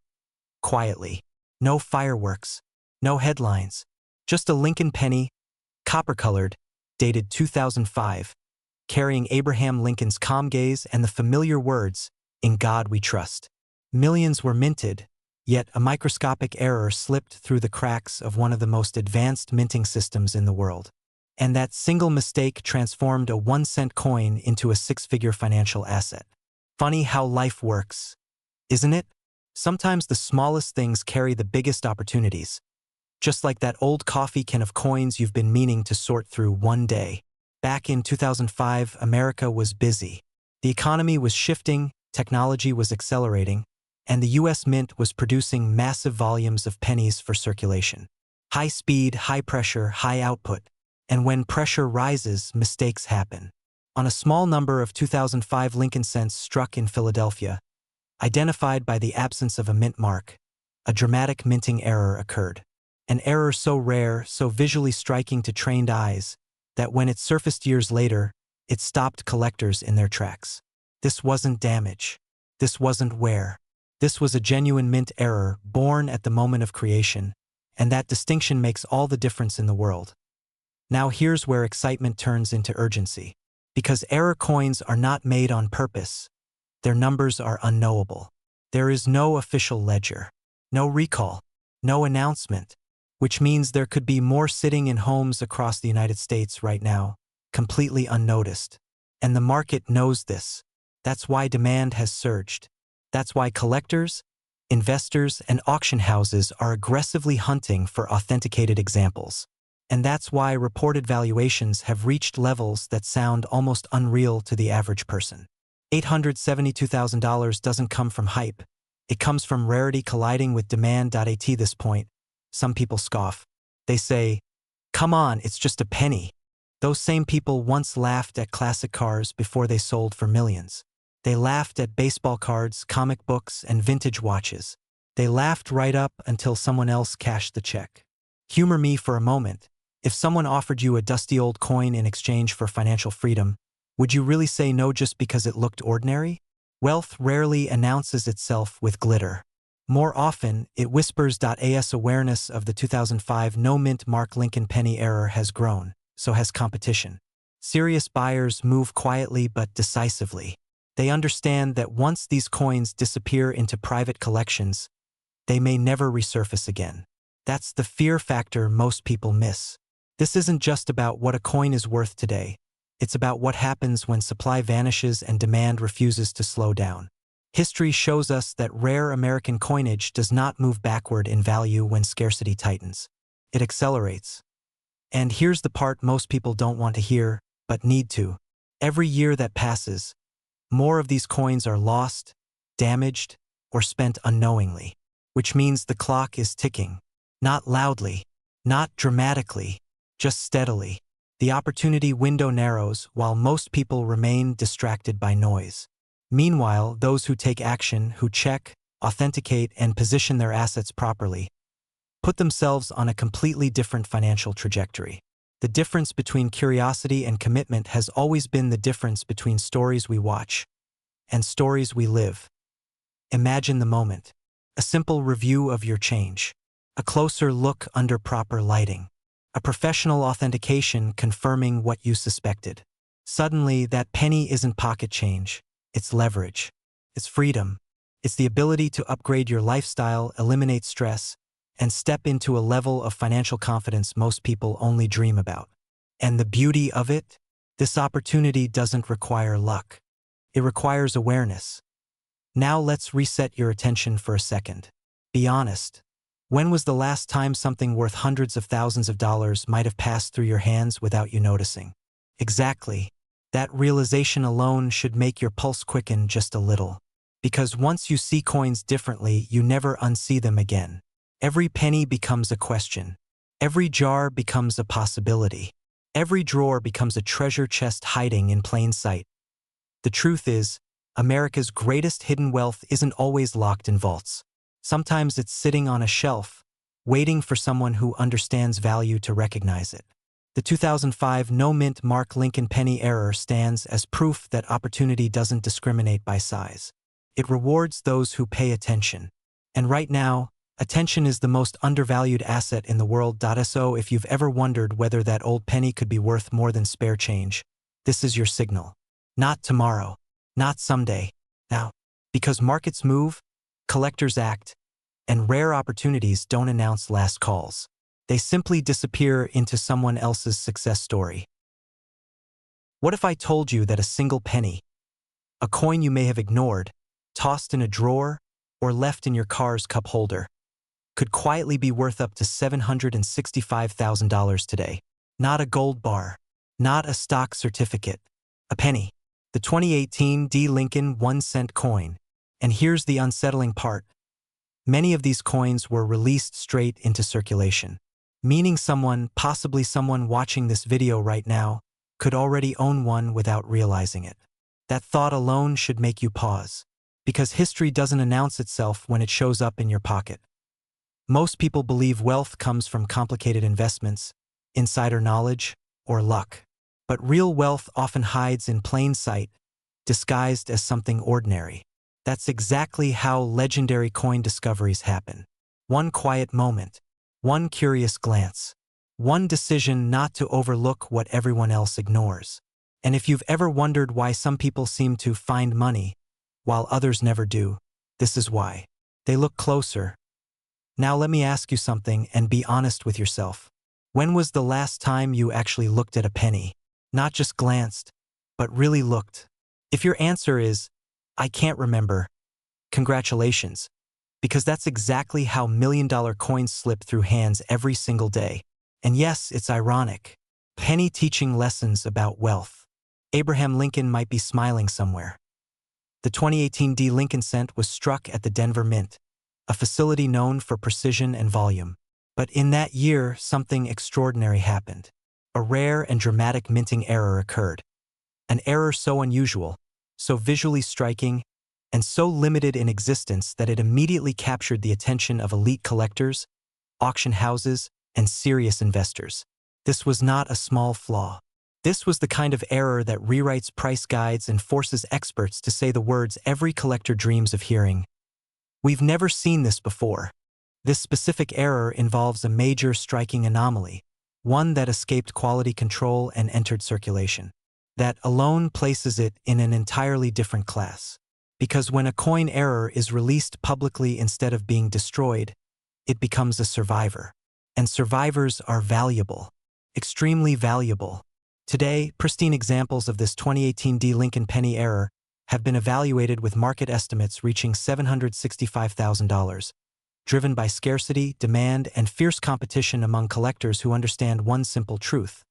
Speaker 1: Quietly. No fireworks. No headlines. Just a Lincoln penny, copper-colored, dated 2005, carrying Abraham Lincoln's calm gaze and the familiar words, "In God we trust." Millions were minted, yet a microscopic error slipped through the cracks of one of the most advanced minting systems in the world. And that single mistake transformed a 1-cent coin into a 6-figure financial asset. Funny how life works, isn't it? Sometimes the smallest things carry the biggest opportunities. Just like that old coffee can of coins you've been meaning to sort through one day. Back in 2005, America was busy. The economy was shifting, technology was accelerating, and the US Mint was producing massive volumes of pennies for circulation. High speed, high pressure, high output. And when pressure rises, mistakes happen. On a small number of 2005 Lincoln cents struck in Philadelphia, identified by the absence of a mint mark, a dramatic minting error occurred. An error so rare, so visually striking to trained eyes, that when it surfaced years later, it stopped collectors in their tracks. This wasn't damage. This wasn't wear. This was a genuine mint error born at the moment of creation, and that distinction makes all the difference in the world. Now here's where excitement turns into urgency. Because error coins are not made on purpose, their numbers are unknowable. There is no official ledger, no recall, no announcement, which means there could be more sitting in homes across the United States right now, completely unnoticed. And the market knows this. That's why demand has surged. That's why collectors, investors, and auction houses are aggressively hunting for authenticated examples. And that's why reported valuations have reached levels that sound almost unreal to the average person. $872,000 doesn't come from hype. It comes from rarity colliding with demand. At this point, some people scoff. They say, "Come on, it's just a penny." Those same people once laughed at classic cars before they sold for millions. They laughed at baseball cards, comic books, and vintage watches. They laughed right up until someone else cashed the check. Humor me for a moment. If someone offered you a dusty old coin in exchange for financial freedom, would you really say no just because it looked ordinary? Wealth rarely announces itself with glitter. More often, it whispers. As awareness of the 2005 no-mint mark Lincoln penny error has grown, so has competition. Serious buyers move quietly but decisively. They understand that once these coins disappear into private collections, they may never resurface again. That's the fear factor most people miss. This isn't just about what a coin is worth today. It's about what happens when supply vanishes and demand refuses to slow down. History shows us that rare American coinage does not move backward in value when scarcity tightens. It accelerates. And here's the part most people don't want to hear, but need to. Every year that passes, more of these coins are lost, damaged, or spent unknowingly, which means the clock is ticking. Not loudly, not dramatically, just steadily. The opportunity window narrows while most people remain distracted by noise. Meanwhile, those who take action, who check, authenticate, and position their assets properly, put themselves on a completely different financial trajectory. The difference between curiosity and commitment has always been the difference between stories we watch and stories we live. Imagine the moment. A simple review of your change. A closer look under proper lighting. A professional authentication confirming what you suspected. Suddenly, that penny isn't pocket change. It's leverage. It's freedom. It's the ability to upgrade your lifestyle, eliminate stress, and step into a level of financial confidence most people only dream about. And the beauty of it? This opportunity doesn't require luck. It requires awareness. Now let's reset your attention for a second. Be honest. When was the last time something worth hundreds of thousands of dollars might have passed through your hands without you noticing? Exactly. That realization alone should make your pulse quicken just a little. Because once you see coins differently, you never unsee them again. Every penny becomes a question. Every jar becomes a possibility. Every drawer becomes a treasure chest hiding in plain sight. The truth is, America's greatest hidden wealth isn't always locked in vaults. Sometimes it's sitting on a shelf, waiting for someone who understands value to recognize it. The 2005 no-mint Mark Lincoln penny error stands as proof that opportunity doesn't discriminate by size. It rewards those who pay attention. And right now, attention is the most undervalued asset in the world. So if you've ever wondered whether that old penny could be worth more than spare change, this is your signal. Not tomorrow, not someday, now. Because markets move, collectors act, and rare opportunities don't announce last calls. They simply disappear into someone else's success story. What if I told you that a single penny, a coin you may have ignored, tossed in a drawer, or left in your car's cup holder, could quietly be worth up to $765,000 today? Not a gold bar, not a stock certificate, a penny. The 2018 D. Lincoln 1-cent coin. And here's the unsettling part. Many of these coins were released straight into circulation, meaning someone, possibly someone watching this video right now, could already own one without realizing it. That thought alone should make you pause, because history doesn't announce itself when it shows up in your pocket. Most people believe wealth comes from complicated investments, insider knowledge, or luck. But real wealth often hides in plain sight, disguised as something ordinary. That's exactly how legendary coin discoveries happen. One quiet moment, one curious glance, one decision not to overlook what everyone else ignores. And if you've ever wondered why some people seem to find money, while others never do, this is why. They look closer. Now let me ask you something and be honest with yourself. When was the last time you actually looked at a penny? Not just glanced, but really looked. If your answer is, I can't remember, congratulations, because that's exactly how million-dollar coins slip through hands every single day. And yes, it's ironic. Penny teaching lessons about wealth. Abraham Lincoln might be smiling somewhere. The 2018 D. Lincoln cent was struck at the Denver Mint, a facility known for precision and volume. But in that year, something extraordinary happened. A rare and dramatic minting error occurred. An error so unusual, so visually striking, and so limited in existence that it immediately captured the attention of elite collectors, auction houses, and serious investors. This was not a small flaw. This was the kind of error that rewrites price guides and forces experts to say the words every collector dreams of hearing. We've never seen this before. This specific error involves a major striking anomaly, one that escaped quality control and entered circulation. That alone places it in an entirely different class. Because when a coin error is released publicly instead of being destroyed, it becomes a survivor. And survivors are valuable, extremely valuable. Today, pristine examples of this 2018 D. Lincoln penny error have been evaluated with market estimates reaching $765,000, driven by scarcity, demand, and fierce competition among collectors who understand one simple truth.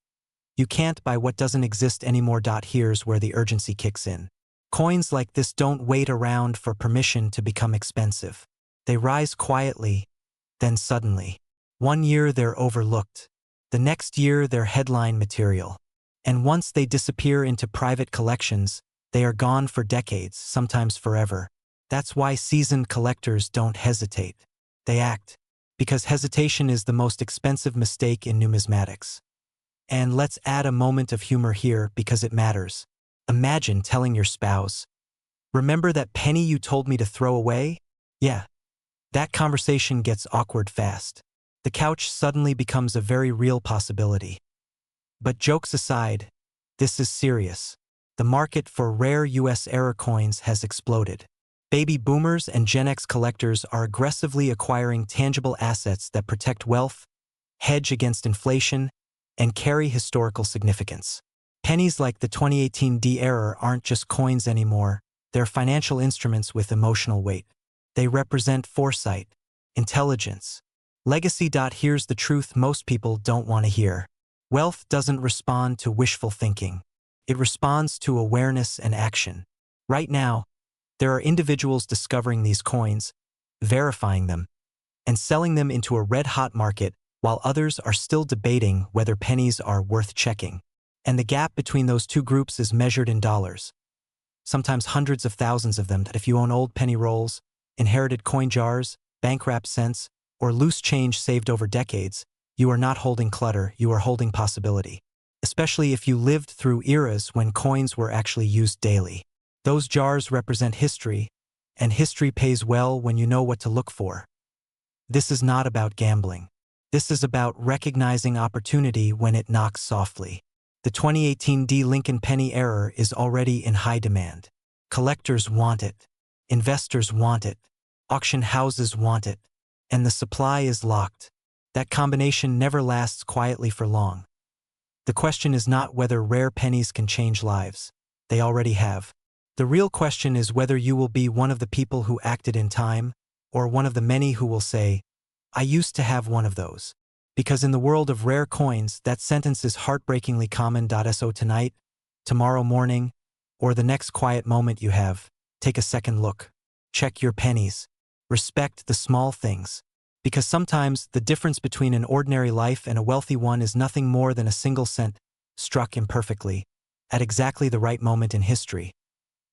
Speaker 1: You can't buy what doesn't exist anymore. Here's where the urgency kicks in. Coins like this don't wait around for permission to become expensive. They rise quietly, then suddenly. One year they're overlooked. The next year they're headline material. And once they disappear into private collections, they are gone for decades, sometimes forever. That's why seasoned collectors don't hesitate. They act. Because hesitation is the most expensive mistake in numismatics. And let's add a moment of humor here because it matters. Imagine telling your spouse, "Remember that penny you told me to throw away?" Yeah. That conversation gets awkward fast. The couch suddenly becomes a very real possibility. But jokes aside, this is serious. The market for rare U.S. error coins has exploded. Baby boomers and Gen X collectors are aggressively acquiring tangible assets that protect wealth, hedge against inflation, and carry historical significance. Pennies like the 2018 D error aren't just coins anymore, they're financial instruments with emotional weight. They represent foresight, intelligence, legacy. Here's the truth most people don't want to hear. Wealth doesn't respond to wishful thinking. It responds to awareness and action. Right now, there are individuals discovering these coins, verifying them, and selling them into a red-hot market, while others are still debating whether pennies are worth checking. And the gap between those two groups is measured in dollars. Sometimes hundreds of thousands of them. If you own old penny rolls, inherited coin jars, bank-wrapped cents, or loose change saved over decades, you are not holding clutter, you are holding possibility. Especially if you lived through eras when coins were actually used daily. Those jars represent history, and history pays well when you know what to look for. This is not about gambling. This is about recognizing opportunity when it knocks softly. The 2018 D Lincoln penny error is already in high demand. Collectors want it. Investors want it. Auction houses want it. And the supply is locked. That combination never lasts quietly for long. The question is not whether rare pennies can change lives. They already have. The real question is whether you will be one of the people who acted in time, or one of the many who will say, "I used to have one of those." Because in the world of rare coins, that sentence is heartbreakingly common. So tonight, tomorrow morning, or the next quiet moment you have, take a second look. Check your pennies. Respect the small things. Because sometimes the difference between an ordinary life and a wealthy one is nothing more than a single cent, struck imperfectly, at exactly the right moment in history.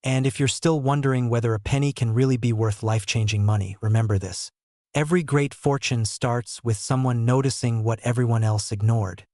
Speaker 1: And if you're still wondering whether a penny can really be worth life-changing money, remember this. Every great fortune starts with someone noticing what everyone else ignored.